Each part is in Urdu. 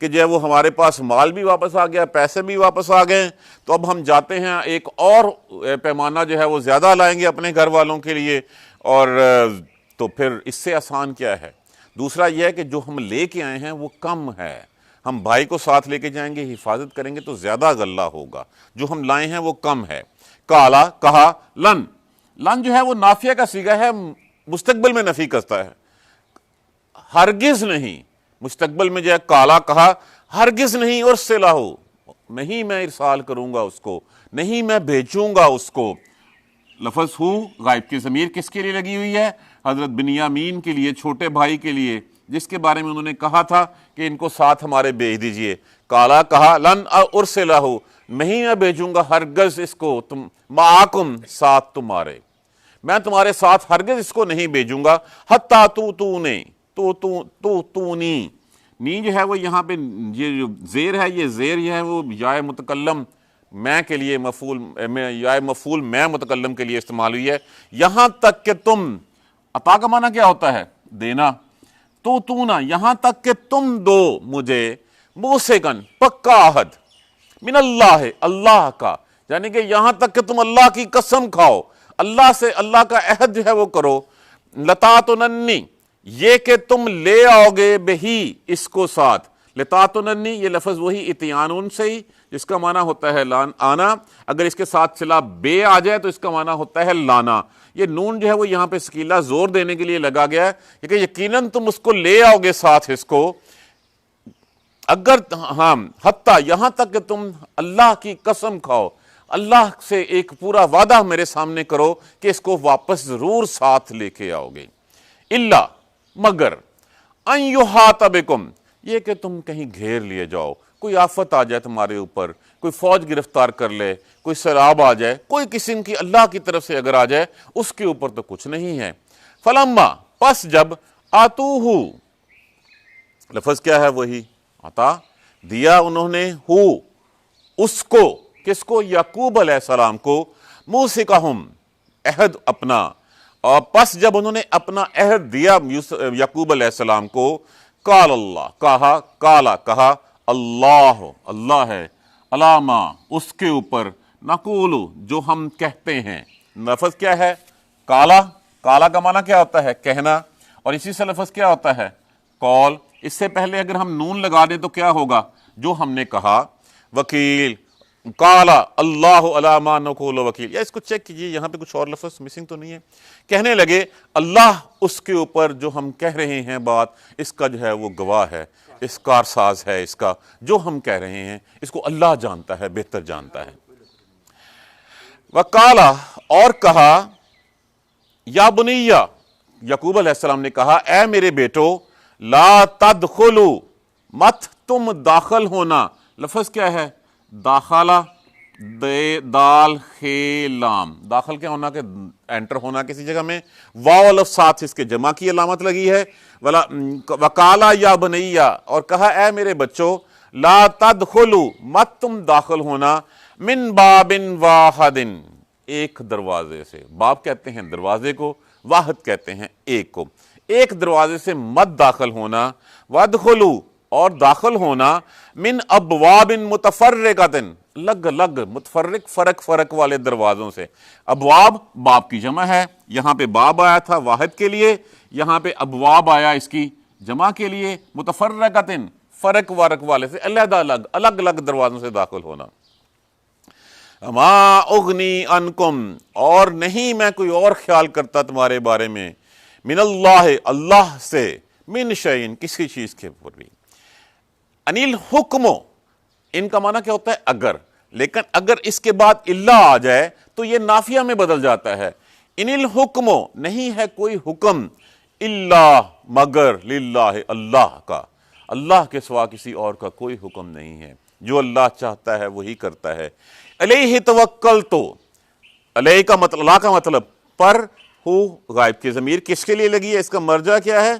کہ جو ہے وہ ہمارے پاس مال بھی واپس آ گیا، پیسے بھی واپس آ گئے، تو اب ہم جاتے ہیں ایک اور پیمانہ جو ہے وہ زیادہ لائیں گے اپنے گھر والوں کے لیے، اور تو پھر اس سے آسان کیا ہے؟ دوسرا یہ ہے کہ جو ہم لے کے آئے ہیں وہ کم ہے، ہم بھائی کو ساتھ لے کے جائیں گے، حفاظت کریں گے تو زیادہ غلہ ہوگا، جو ہم لائے ہیں وہ کم ہے۔ کالا کہا لن، لن جو ہے وہ نافیہ کا صیغہ ہے، مستقبل میں نفی کرتا ہے، ہرگز نہیں، مستقبل میں جو ہے کالا کہا ہرگز نہیں، اور ارسلہ نہیں میں ارسال کروں گا اس کو، نہیں میں بھیجوں گا اس کو۔ لفظ ہو غائب کی ضمیر کس کے لیے لگی ہوئی ہے؟ حضرت بنیامین کے لیے، چھوٹے بھائی کے لیے، جس کے بارے میں انہوں نے کہا تھا کہ ان کو ساتھ ہمارے بھیج دیجئے۔ کالا کہا لن ارسلہ، نہیں میں بھیجوں گا ہرگز اس کو، تم معاکم ساتھ تمہارے، میں تمہارے ساتھ ہرگز اس کو نہیں بھیجوں گا، حتیٰ تونی، نی جو ہے وہ یہاں پہ یہ جو زیر ہے، یہ زیر یہ ہے وہ یا متکلم میں کے لیے مفعول، یا مفعول میں متکلم کے لیے استعمال ہوئی ہے، یہاں تک کہ تم، عطا کا معنی کیا ہوتا ہے؟ دینا، تونا یہاں تک کہ تم دو مجھے، موسیقن پکا عہد، من اللہ اللہ کا، یعنی کہ یہاں تک کہ تم اللہ کی قسم کھاؤ، اللہ سے اللہ کا عہد جو ہے وہ کرو، لتاتننی یہ کہ تم لے آؤ گے بہی اس کو ساتھ، لتاتننی یہ لفظ وہی اتیانون سے ہی جس کا معنی ہوتا ہے آنا، اگر اس کے ساتھ صلہ بے آ جائے تو اس کا معنی ہوتا ہے لانا، یہ نون جو ہے وہ یہاں پہ ثقیلہ زور دینے کے لیے لگا گیا ہے کہ یقیناً تم اس کو لے آؤ گے ساتھ اس کو، اگر ہاں حتیٰ یہاں تک کہ تم اللہ کی قسم کھاؤ، اللہ سے ایک پورا وعدہ میرے سامنے کرو کہ اس کو واپس ضرور ساتھ لے کے آؤ گے، الا مگر ان یحاط بکم یہ کہ تم کہیں گھیر لیے جاؤ، کوئی آفت آ جائے تمہارے اوپر، کوئی فوج گرفتار کر لے، کوئی سیلاب آ جائے، کوئی قسم کی اللہ کی طرف سے اگر آ جائے، اس کے اوپر تو کچھ نہیں ہے۔ فلما پس جب آتوہو لفظ کیا ہے؟ وہی عطا دیا انہوں نے، ہو اس کو، کس کو؟ یعقوب علیہ السلام کو، موثقہم عہد اپنا، اور پس جب انہوں نے اپنا عہد دیا یعقوب علیہ السلام کو، قال اللہ کہا، کالا کہا اللہ اللہ ہے، علامہ اس کے اوپر، نقولو جو ہم کہتے ہیں، لفظ کیا ہے؟ کالا، کالا کا معنی کیا ہوتا ہے؟ کہنا، اور اسی سے لفظ کیا ہوتا ہے؟ قول، اس سے پہلے اگر ہم نون لگا دیں تو کیا ہوگا؟ جو ہم نے کہا، وکیل، کالا اللہ علامہ نقول وکیل، یا اس کو چیک کیجئے یہاں پہ کچھ اور لفظ مسنگ تو نہیں ہے، کہنے لگے اللہ اس کے اوپر جو ہم کہہ رہے ہیں بات، اس کا جو ہے وہ گواہ ہے، اس کارساز ہے، اس کا جو ہم کہہ رہے ہیں اس کو اللہ جانتا ہے، بہتر جانتا ہے۔ وقالا اور کہا، یا بنیہ یعقوب علیہ السلام نے کہا، اے میرے بیٹو، لا تدخلو مت تم داخل ہونا، لفظ کیا ہے؟ داخلہ، دال خے لام، داخل کیا ہونا کہ انٹر ہونا کسی جگہ میں، واو الف ساتھ اس کے جمع کی علامت لگی ہے، وقالا یا بنیہ اور کہا اے میرے بچوں، لا تدخلو مت تم داخل ہونا، من باب واحد ایک دروازے سے، باب کہتے ہیں دروازے کو، واحد کہتے ہیں ایک کو، ایک دروازے سے مت داخل ہونا، وادخلو اور داخل ہونا، من ابواب متفرقۃ الگ الگ متفرق فرق فرق والے دروازوں سے، ابواب باب کی جمع ہے، یہاں پہ باب آیا تھا واحد کے لیے، یہاں پہ ابواب آیا اس کی جمع کے لیے، متفرقۃ فرق ورق والے سے، علیحدہ الگ الگ الگ دروازوں سے داخل ہونا۔ ما اغنی عنکم اور نہیں میں کوئی اور خیال کرتا تمہارے بارے میں، من اللہ اللہ سے، من شیء کسی چیز کے اوپر بھی، انیل حکم ان کا معنی کیا ہوتا ہے؟ اگر، لیکن اگر اس کے بعد اللہ آ جائے تو یہ نافیہ میں بدل جاتا ہے، انیل حکم نہیں ہے کوئی حکم، اللہ مگر، للہ اللہ کا، اللہ کے سوا کسی اور کا کوئی حکم نہیں ہے، جو اللہ چاہتا ہے وہی کرتا ہے۔ علیہ توکلت، علیہ کا مطلب، اللہ کا مطلب پر، ہو غائب کی ضمیر کس کے لیے لگی ہے؟ اس کا مرجع کیا ہے؟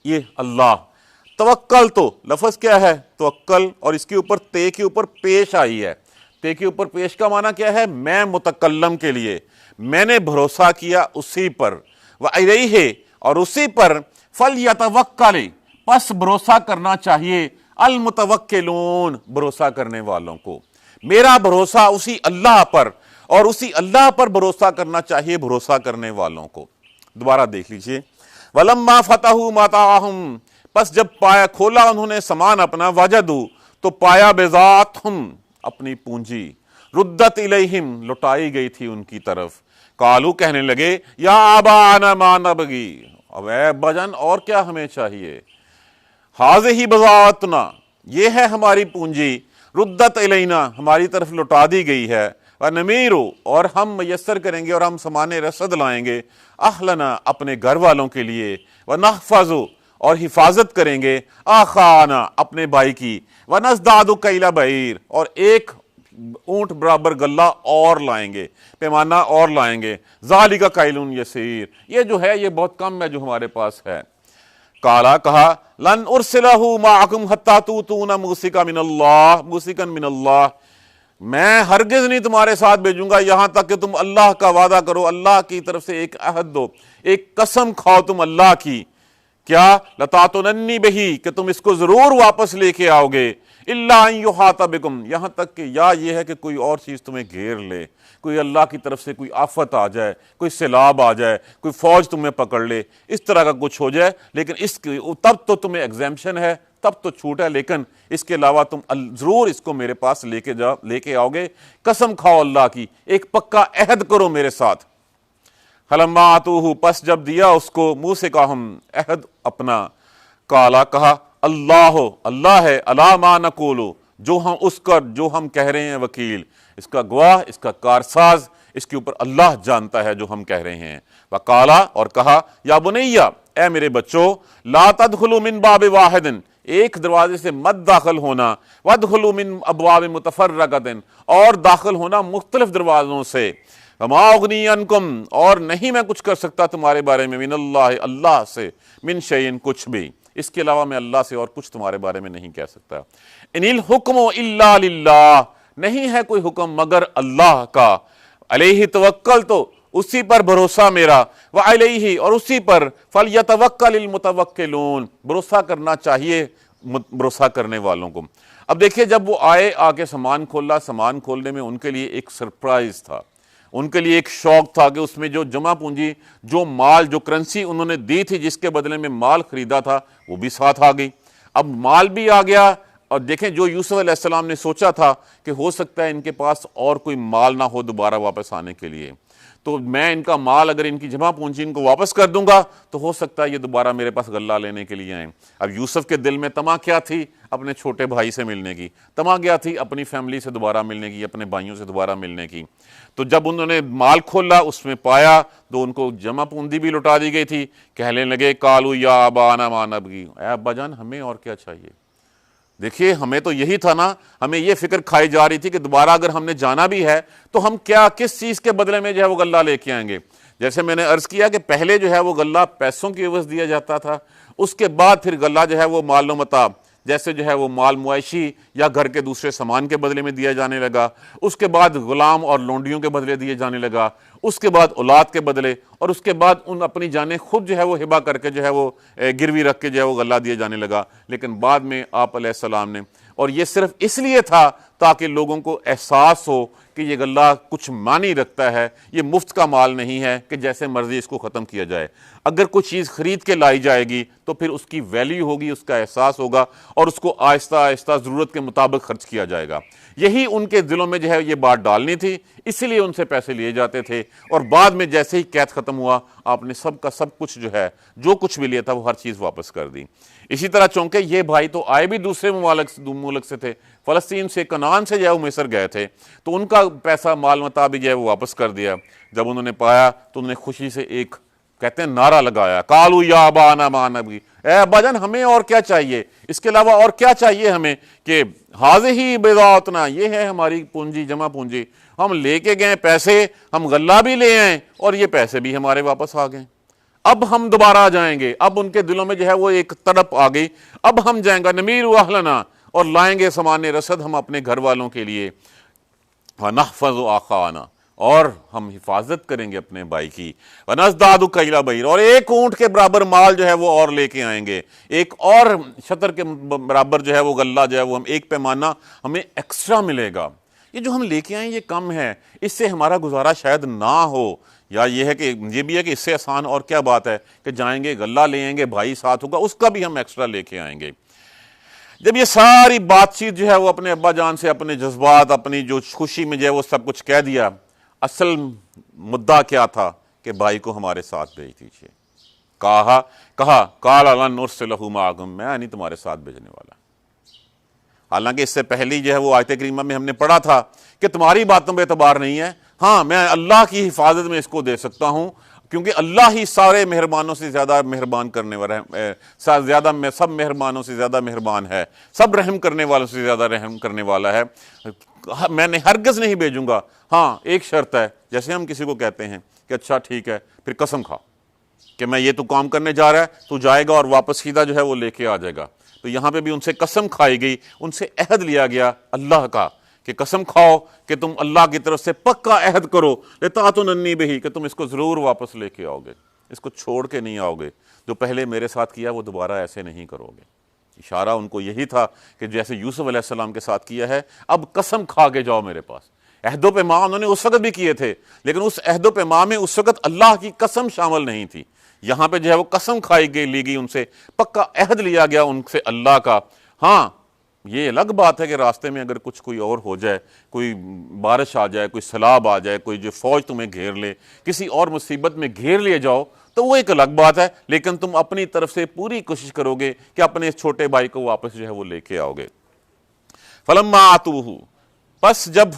یہ اللہ۔ توکل تو لفظ کیا ہے؟ توکل، اور اس کے اوپر تے کے اوپر پیش آئی ہے، تے کے اوپر پیش کا معنی کیا ہے؟ میں متکلم کے لیے، میں نے بھروسہ کیا اسی پر، وعلیہ اور اسی پر، فلیتوکل پس بھروسہ کرنا چاہیے، المتوکلون بھروسہ کرنے والوں کو، میرا بھروسہ اسی اللہ پر، اور اسی اللہ پر بھروسہ کرنا چاہیے بھروسہ کرنے والوں کو۔ دوبارہ دیکھ لیجئے، وَلَمَّا فَتَحُوا مَتَاعَهُمْ، پس جب پایا کھولا انہوں نے سامان اپنا، وَجَدُوا تو پایا بِضَاعَتْهُمْ اپنی پونجی، رُدَّتْ إِلَيْهِمْ لوٹائی گئی تھی ان کی طرف، قالوا کہنے لگے یا آبانا ما نبغی، اب اے ابا جان اور کیا ہمیں چاہیے، حاضہ بضاعتنا یہ ہے ہماری پونجی، ردت الینا ہماری طرف لوٹا دی گئی ہے، ونمیرو اور ہم میسر کریں گے اور ہم سامان رسد لائیں گے، اہلنا اپنے گھر والوں کے لیے، ونحفظ اور حفاظت کریں گے، آخانا اپنے بھائی کی، ونزداد کیل بعیر اور ایک اونٹ برابر غلہ اور لائیں گے، پیمانہ اور لائیں گے، ذالک کیل یسیر یہ جو ہے یہ بہت کم ہے جو ہمارے پاس ہے۔ قالا کہا لن ارسلہ معکم حتی توتون موثقا من اللہ میں ہرگز نہیں تمہارے ساتھ بھیجوں گا یہاں تک کہ تم اللہ کا وعدہ کرو، اللہ کی طرف سے ایک عہد دو، ایک قسم کھاؤ تم اللہ کی، کیا لتاتوننی بہی کہ تم اس کو ضرور واپس لے کے آؤ گے، الا ان یحاط بکم یہاں تک کہ یا یہ ہے کہ کوئی اور چیز تمہیں گھیر لے، کوئی اللہ کی طرف سے کوئی آفت آ جائے، کوئی سیلاب آ جائے، کوئی فوج تمہیں پکڑ لے، اس طرح کا کچھ ہو جائے، لیکن اس کی تب تو تمہیں ایگزیمشن ہے، تب تو چھوٹ ہے، لیکن اس کے علاوہ تم ضرور اس کو میرے پاس لے کے آؤ گے، قسم کھاؤ اللہ کی، ایک پکا عہد کرو میرے ساتھ۔ فلما آتوہ پس جب دیا اس کو موثقہم عہد اپنا، قالا کہا اللہ ہے علی ما نقول جو ہم کہہ رہے ہیں وکیل، اس کا گواہ، اس کا کارساز، اس کے اوپر اللہ جانتا ہے جو ہم کہہ رہے ہیں۔ وقالا اور کہا یا بنیا اے میرے بچوں، لا تدخلوا من باب واحد ایک دروازے سے مت داخل ہونا، وادخلوا من ابواب متفرقۃ اور داخل ہونا مختلف دروازوں سے، وما اغنی عنکم اور نہیں میں کچھ کر سکتا تمہارے بارے میں، من اللہ سے، من شیء کچھ بھی، اس کے علاوہ میں اللہ سے اور کچھ تمہارے بارے میں نہیں کہہ سکتا۔ ان الحکم الا للہ نہیں ہے کوئی حکم مگر اللہ کا، علیہ توکل تو اسی پر بھروسہ میرا، وعلیہ اور اسی پر فلیتوکل المتوکلون بھروسہ کرنا چاہیے بھروسہ کرنے والوں کو۔ اب دیکھیے جب وہ آ کے سامان کھولا، سامان کھولنے میں ان کے لیے ایک سرپرائز تھا، ان کے لیے ایک شوق تھا کہ اس میں جو جمع پونجی، جو مال، جو کرنسی انہوں نے دی تھی، جس کے بدلے میں مال خریدا تھا، وہ بھی ساتھ آ گئی۔ اب مال بھی آ گیا، اور دیکھیں جو یوسف علیہ السلام نے سوچا تھا کہ ہو سکتا ہے ان کے پاس اور کوئی مال نہ ہو دوبارہ واپس آنے کے لیے، تو میں ان کا مال اگر ان کی جمع پونجی ان کو واپس کر دوں گا تو ہو سکتا ہے یہ دوبارہ میرے پاس غلہ لینے کے لیے آئیں۔ اب یوسف کے دل میں طمع کیا تھی؟ اپنے چھوٹے بھائی سے ملنے کی طمع کیا تھی، اپنی فیملی سے دوبارہ ملنے کی، اپنے بھائیوں سے دوبارہ ملنے کی۔ تو جب انہوں نے مال کھولا اس میں پایا تو ان کو جمع پونجی بھی لوٹا دی گئی تھی، کہنے لگے قالوا یا ابانا ما نبغی اے ابا جان ہمیں اور کیا چاہیے۔ دیکھیے ہمیں تو یہی تھا نا، ہمیں یہ فکر کھائی جا رہی تھی کہ دوبارہ اگر ہم نے جانا بھی ہے تو ہم کس چیز کے بدلے میں جو ہے وہ غلہ لے کے آئیں گے۔ جیسے میں نے عرض کیا کہ پہلے جو ہے وہ غلہ پیسوں کی عوض دیا جاتا تھا، اس کے بعد پھر غلہ جو ہے وہ مال و متاع، جیسے جو ہے وہ مال معاشی یا گھر کے دوسرے سامان کے بدلے میں دیا جانے لگا، اس کے بعد غلام اور لونڈیوں کے بدلے دیے جانے لگا، اس کے بعد اولاد کے بدلے، اور اس کے بعد ان اپنی جانیں خود جو ہے وہ ہبہ کر کے جو ہے وہ گروی رکھ کے جو ہے وہ غلہ دیا جانے لگا۔ لیکن بعد میں آپ علیہ السلام نے، اور یہ صرف اس لیے تھا تاکہ لوگوں کو احساس ہو کہ یہ غلہ کچھ معنی رکھتا ہے، یہ مفت کا مال نہیں ہے کہ جیسے مرضی اس کو ختم کیا جائے، اگر کوئی چیز خرید کے لائی جائے گی تو پھر اس کی ویلیو ہوگی، اس کا احساس ہوگا، اور اس کو آہستہ آہستہ ضرورت کے مطابق خرچ کیا جائے گا۔ یہی ان کے دلوں میں جو ہے یہ بات ڈالنی تھی، اسی لیے ان سے پیسے لیے جاتے تھے، اور بعد میں جیسے ہی قید ختم ہوا آپ نے سب کا سب کچھ جو ہے جو کچھ بھی لیا تھا وہ ہر چیز واپس کر دی۔ اسی طرح چونکہ یہ بھائی تو آئے بھی دوسرے ممالک سے تھے، فلسطین سے، کنعان سے جو ہے وہ مصر گئے تھے، تو ان کا پیسہ مال متاع بھی جو ہے وہ واپس کر دیا۔ جب انہوں نے پایا تو انہوں نے خوشی سے ایک کہتے ہیں نعرہ لگایا، قالوا یا ابانا ما نبغی اے ابا جان ہمیں اور کیا چاہیے، اس کے علاوہ اور کیا چاہیے ہمیں، کہ حاضہ بضاعتنا یہ ہے ہماری پونجی، جمع پونجی، ہم لے کے گئے پیسے، ہم غلہ بھی لے آئیں اور یہ پیسے بھی ہمارے واپس آ گئے، اب ہم دوبارہ جائیں گے۔ اب ان کے دلوں میں جو ہے وہ ایک تڑپ آ گئی، اب ہم جائیں گے، نمیر اہلنا اور لائیں گے سامان رسد ہم اپنے گھر والوں کے لیے، ونحفظ اخانا اور ہم حفاظت کریں گے اپنے بھائی کی۔ وَنَزْدَادُ كَيْلَ بَعِيرٍ، اور ایک اونٹ کے برابر مال جو ہے وہ اور لے کے آئیں گے، ایک اور شطر کے برابر جو ہے وہ غلہ جو ہے وہ ہم ایک پیمانہ ہمیں ایکسٹرا ملے گا۔ یہ جو ہم لے کے آئیں یہ کم ہے، اس سے ہمارا گزارا شاید نہ ہو، یا یہ ہے کہ یہ بھی ہے کہ اس سے آسان اور کیا بات ہے کہ جائیں گے غلہ لے آئیں گے، بھائی ساتھ ہوگا، اس کا بھی ہم ایکسٹرا لے کے آئیں گے۔ جب یہ ساری بات چیت جو ہے وہ اپنے ابا جان سے اپنے جذبات، اپنی جو خوشی میں جو ہے وہ سب کچھ کہہ دیا، اصل مدعا کیا تھا کہ بھائی کو ہمارے ساتھ بھیج دیجیے۔ کہا قال لن ارسلہ معکم، میں نہیں تمہارے ساتھ بھیجنے والا۔ حالانکہ اس سے پہلی جو ہے وہ آیت کریمہ میں ہم نے پڑھا تھا کہ تمہاری باتوں پہ اعتبار نہیں ہے، ہاں میں اللہ کی حفاظت میں اس کو دے سکتا ہوں، کیونکہ اللہ ہی سارے مہربانوں سے زیادہ مہربان کرنے والا ہے، سب مہربانوں سے زیادہ مہربان ہے، سب رحم کرنے والوں سے زیادہ رحم کرنے والا ہے، میں نے ہرگز نہیں بھیجوں گا۔ ہاں ایک شرط ہے، جیسے ہم کسی کو کہتے ہیں کہ اچھا ٹھیک ہے پھر قسم کھا کہ میں یہ تو کام کرنے جا رہا ہے، تو جائے گا اور واپس سیدھا جو ہے وہ لے کے آ جائے گا۔ تو یہاں پہ بھی ان سے قسم کھائی گئی، ان سے عہد لیا گیا اللہ کا کہ قسم کھاؤ کہ تم اللہ کی طرف سے پکا عہد کرو لتاتوننی بہ، کہ تم اس کو ضرور واپس لے کے آؤ گے، اس کو چھوڑ کے نہیں آؤ گے، جو پہلے میرے ساتھ کیا وہ دوبارہ ایسے نہیں کرو گے۔ اشارہ ان کو یہی تھا کہ جیسے یوسف علیہ السلام کے ساتھ کیا ہے، اب قسم کھا کے جاؤ میرے پاس۔ عہد و پیمان انہوں نے اس وقت بھی کیے تھے، لیکن اس عہد و پیمان میں اس وقت اللہ کی قسم شامل نہیں تھی۔ یہاں پہ جو ہے وہ قسم کھائی گئی، لی گئی ان سے، پکا عہد لیا گیا ان سے اللہ کا۔ ہاں یہ الگ بات ہے کہ راستے میں اگر کچھ کوئی اور ہو جائے، کوئی بارش آ جائے، کوئی سیلاب آ جائے، کوئی جو فوج تمہیں گھیر لے، کسی اور مصیبت میں گھیر لیے جاؤ، تو وہ ایک الگ بات ہے، لیکن تم اپنی طرف سے پوری کوشش کرو گے کہ اپنے اس چھوٹے بھائی کو واپس جو ہے وہ لے کے آؤ گے۔ فلما آتوہ، پس جب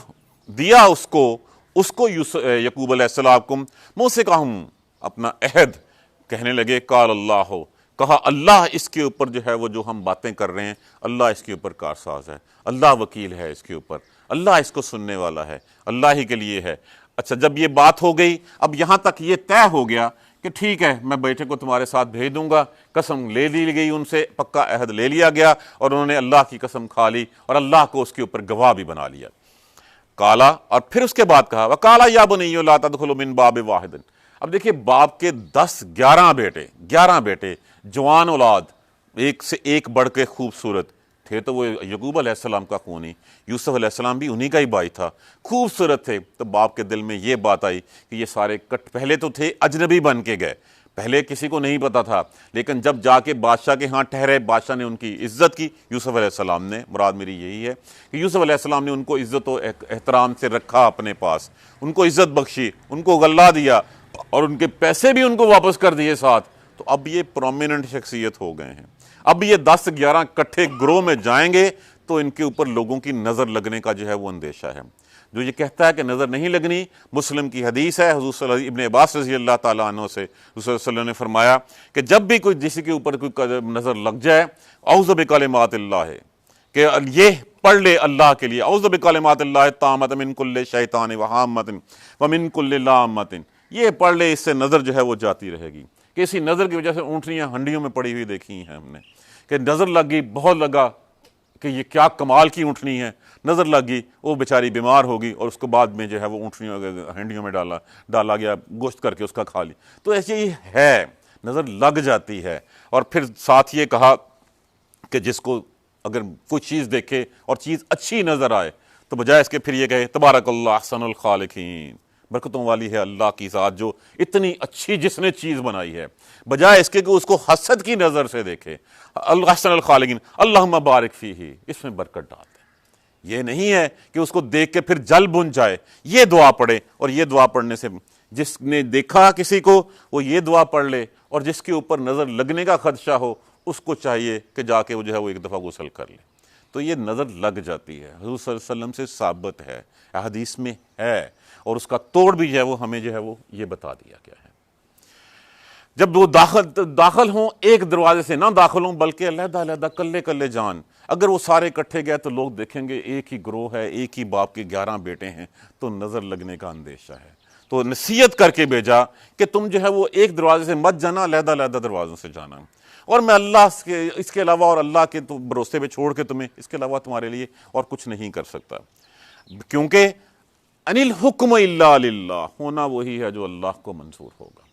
دیا اس کو یعقوب علیہ السلام کو موثقہم، اپنا عہد، کہنے لگے قال اللہ، کہا اللہ اس کے اوپر جو ہے وہ جو ہم باتیں کر رہے ہیں، اللہ اس کے اوپر کارساز ہے، اللہ وکیل ہے اس کے اوپر، اللہ اس کو سننے والا ہے، اللہ ہی کے لیے ہے۔ اچھا جب یہ بات ہو گئی، اب یہاں تک یہ طے ہو گیا کہ ٹھیک ہے میں بیٹے کو تمہارے ساتھ بھیج دوں گا، قسم لے لی گئی ان سے، پکا عہد لے لیا گیا، اور انہوں نے اللہ کی قسم کھا لی اور اللہ کو اس کے اوپر گواہ بھی بنا لیا۔ کالا، اور پھر اس کے بعد کہا وَقَالَ يَا بُنِيَّ لَا تَدْخُلُ مِن بَابٍ وَاحِدٍ۔ اب دیکھیے باپ کے 11 بیٹے، جوان اولاد، ایک سے ایک بڑھ کے خوبصورت تھے، تو وہ یعقوب علیہ السلام کا خون ہی، یوسف علیہ السلام بھی انہی کا ہی بھائی تھا، خوبصورت تھے۔ تو باپ کے دل میں یہ بات آئی کہ یہ سارے پہلے تو تھے اجنبی بن کے گئے، پہلے کسی کو نہیں پتا تھا، لیکن جب جا کے بادشاہ کے ہاں ٹھہرے، بادشاہ نے ان کی عزت کی، یوسف علیہ السلام نے، مراد میری یہی ہے کہ یوسف علیہ السلام نے ان کو عزت و احترام سے رکھا اپنے پاس، ان کو عزت بخشی، ان کو غلہ دیا، اور ان کے پیسے بھی ان کو واپس کر دیے ساتھ۔ تو اب یہ پرومیننٹ شخصیت ہو گئے ہیں، اب یہ 10-11 کٹھے گروہ میں جائیں گے تو ان کے اوپر لوگوں کی نظر لگنے کا جو ہے وہ اندیشہ ہے۔ جو یہ کہتا ہے کہ نظر نہیں لگنی، مسلم کی حدیث ہے حضور صلی اللہ ابن عباس رضی اللہ تعالیٰ عنہ سے، حضور صلی اللہ علیہ وسلم نے فرمایا کہ جب بھی کوئی کسی کے اوپر کوئی نظر لگ جائے، اعوذ بکلمات اللہ، کہ یہ پڑھ لے اللہ کے لیے، اعوذ بکلمات اللہ التامۃ من کل شیطان وہامۃ ومن کل لامۃ، یہ پڑھ لے، اس سے نظر جو ہے وہ جاتی رہے گی۔ کہ اسی نظر کی وجہ سے اونٹنیاں ہنڈیوں میں پڑی ہوئی دیکھی ہیں ہم نے، کہ نظر لگ گئی، بہت لگا کہ یہ کیا کمال کی اونٹنی ہے، نظر لگ گئی، وہ بیچاری بیمار ہوگی، اور اس کو بعد میں جو ہے وہ اونٹنیوں ہنڈیوں میں ڈالا گیا، گوشت کر کے اس کا کھا لی۔ تو ایسے ہی ہے، نظر لگ جاتی ہے۔ اور پھر ساتھ یہ کہا کہ جس کو اگر کوئی چیز دیکھے اور چیز اچھی نظر آئے تو بجائے اس کے پھر یہ کہے تبارک اللہ احسن الخالقین، برکتوں والی ہے اللہ کی ذات جو اتنی اچھی جس نے چیز بنائی ہے، بجائے اس کے کہ اس کو حسد کی نظر سے دیکھے، احسن الخالقین اللہم بارک فیہ، اس میں برکت ڈال دے۔ یہ نہیں ہے کہ اس کو دیکھ کے پھر جل بن جائے، یہ دعا پڑھے، اور یہ دعا پڑھنے سے جس نے دیکھا کسی کو وہ یہ دعا پڑھ لے، اور جس کے اوپر نظر لگنے کا خدشہ ہو اس کو چاہیے کہ جا کے وہ جو ہے وہ ایک دفعہ غسل کر لے۔ تو یہ نظر لگ جاتی ہے، حضور صلی اللہ علیہ وسلم سے ثابت ہے، حدیث میں ہے، اور اس کا توڑ بھی جو ہے وہ ہمیں جو ہے وہ یہ بتا دیا گیا ہے۔ جب وہ داخل ہوں، ایک دروازے سے نہ داخل ہوں بلکہ علیحدہ علیحدہ کلے کلے جان، اگر وہ سارے اکٹھے گئے تو لوگ دیکھیں گے ایک ہی گروہ ہے، ایک ہی باپ کے 11 بیٹے ہیں، تو نظر لگنے کا اندیشہ ہے۔ تو نصیحت کر کے بھیجا کہ تم جو ہے وہ ایک دروازے سے مت جانا، علیحدہ علیحدہ دروازوں سے جانا، اور میں اللہ اس کے علاوہ اور اللہ کے بھروسے پہ چھوڑ کے تمہیں اس کے علاوہ تمہارے لیے اور کچھ نہیں کر سکتا، کیونکہ ان الحکم الا للہ، ہونا وہی ہے جو اللہ کو منظور ہوگا،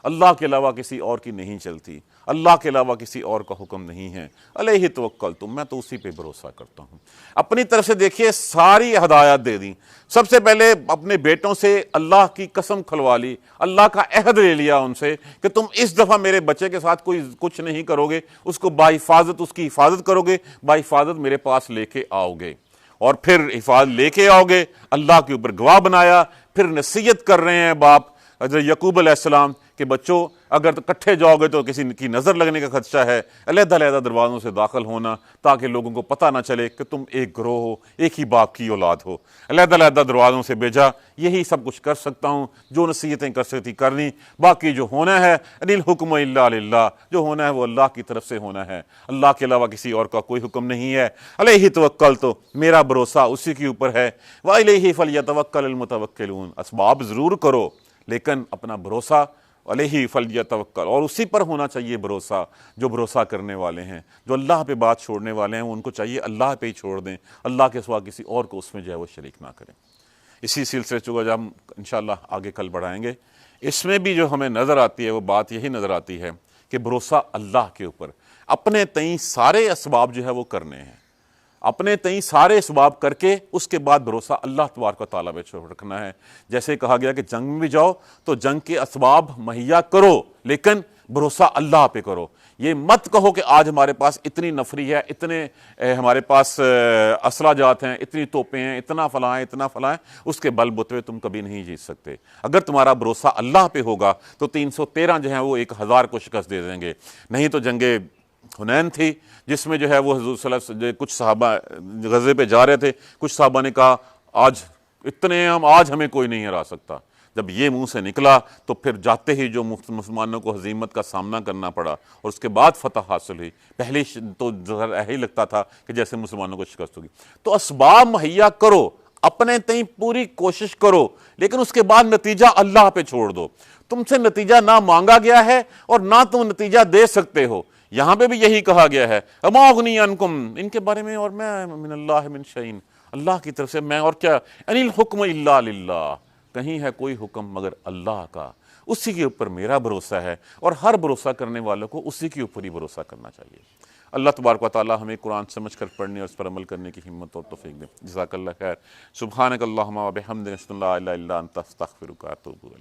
اللہ کے علاوہ کسی اور کی نہیں چلتی، اللہ کے علاوہ کسی اور کا حکم نہیں ہے، علیہ توکلت، میں تو اسی پہ بھروسہ کرتا ہوں۔ اپنی طرف سے دیکھیے ساری ہدایات دے دیں، سب سے پہلے اپنے بیٹوں سے اللہ کی قسم کھلوا لی، اللہ کا عہد لے لیا ان سے کہ تم اس دفعہ میرے بچے کے ساتھ کوئی کچھ نہیں کرو گے، اس کو باحفاظت اس کی حفاظت کرو گے، باحفاظت میرے پاس لے کے آؤ گے، اور پھر حفاظت لے کے آؤ گے، اللہ کے اوپر گواہ بنایا، پھر نصیحت کر رہے ہیں باپ حضرت یعقوب علیہ السلام کہ بچوں اگر اکٹھے جاؤ گے تو کسی کی نظر لگنے کا خدشہ ہے، علیحدہ علیحدہ دروازوں سے داخل ہونا تاکہ لوگوں کو پتہ نہ چلے کہ تم ایک گروہ ہو، ایک ہی باپ کی اولاد ہو، علیحدہ علیحدہ دروازوں سے بھیجا، یہی سب کچھ کر سکتا ہوں، جو نصیحتیں کر سکتی کرنی، باقی جو ہونا ہے ان الحکم الا للہ، جو ہونا ہے وہ اللہ کی طرف سے ہونا ہے، اللہ کے علاوہ کسی اور کا کوئی حکم نہیں ہے، علیہ توکلت، تو میرا بھروسہ اسی کے اوپر ہے، وَإِلَيْهِ فَلْيَتَوَكَّلِ الْمُتَوَكِّلُونَ، اسباب ضرور کرو لیکن اپنا بھروسہ علیہ فلیتوکل، اور اسی پر ہونا چاہیے بھروسہ، جو بھروسہ کرنے والے ہیں، جو اللہ پہ بات چھوڑنے والے ہیں، ان کو چاہیے اللہ پہ ہی چھوڑ دیں، اللہ کے سوا کسی اور کو اس میں جو ہے وہ شریک نہ کریں۔ اسی سلسلے سے جو ہم انشاءاللہ آگے کل بڑھائیں گے، اس میں بھی جو ہمیں نظر آتی ہے وہ بات یہی نظر آتی ہے کہ بھروسہ اللہ کے اوپر، اپنے تئیں سارے اسباب جو ہے وہ کرنے ہیں، اپنے تئیں سارے اسباب کر کے اس کے بعد بھروسہ اللہ تبارک و تعالیٰ پہ رکھنا ہے۔ جیسے کہا گیا کہ جنگ میں بھی جاؤ تو جنگ کے اسباب مہیا کرو لیکن بھروسہ اللہ پہ کرو، یہ مت کہو کہ آج ہمارے پاس اتنی نفری ہے، اتنے ہمارے پاس اسلحہ جات ہیں، اتنی توپیں ہیں، اتنا فلاں ہے، اتنا فلاں ہے، اس کے بل بوتے تم کبھی نہیں جیت سکتے۔ اگر تمہارا بھروسہ اللہ پہ ہوگا تو 313 جو ہیں وہ 1000 کو شکست دے دیں گے۔ نہیں تو جنگ حنین تھی جس میں جو ہے وہ حضور صلی اللہ علیہ وسلم کچھ صحابہ غزے پہ جا رہے تھے، کچھ صحابہ نے کہا آج اتنے ہم، آج ہمیں کوئی نہیں ہرا سکتا، جب یہ منہ سے نکلا تو پھر جاتے ہی جو مسلمانوں کو ہزیمت کا سامنا کرنا پڑا اور اس کے بعد فتح حاصل ہوئی، پہلے تو ظاہر ہی لگتا تھا کہ جیسے مسلمانوں کو شکست ہوگی۔ تو اسباب مہیا کرو، اپنے تئیں پوری کوشش کرو لیکن اس کے بعد نتیجہ اللہ پہ چھوڑ دو۔ تم سے نتیجہ نہ مانگا گیا ہے اور نہ تم نتیجہ دے سکتے ہو، یہاں پہ بھی یہی کہا گیا ہے اما اغنی عنکم، ان کے بارے میں، اور میں من اللہ من شیء، اللہ کی طرف سے میں اور کیا، ان الحکم الا للہ، کہیں ہے کوئی حکم مگر اللہ کا، اسی کے اوپر میرا بھروسہ ہے، اور ہر بھروسہ کرنے والوں کو اسی کے اوپر ہی بھروسہ کرنا چاہیے۔ اللہ تبارک و تعالی ہمیں قرآن سمجھ کر پڑھنے اور اس پر عمل کرنے کی ہمت اور توفیق دے۔ جزاک اللہ خیر۔ سبحانک اللہم و بحمدک، اشہد ان لا الہ الا انت، استغفرک و اتوب الیک۔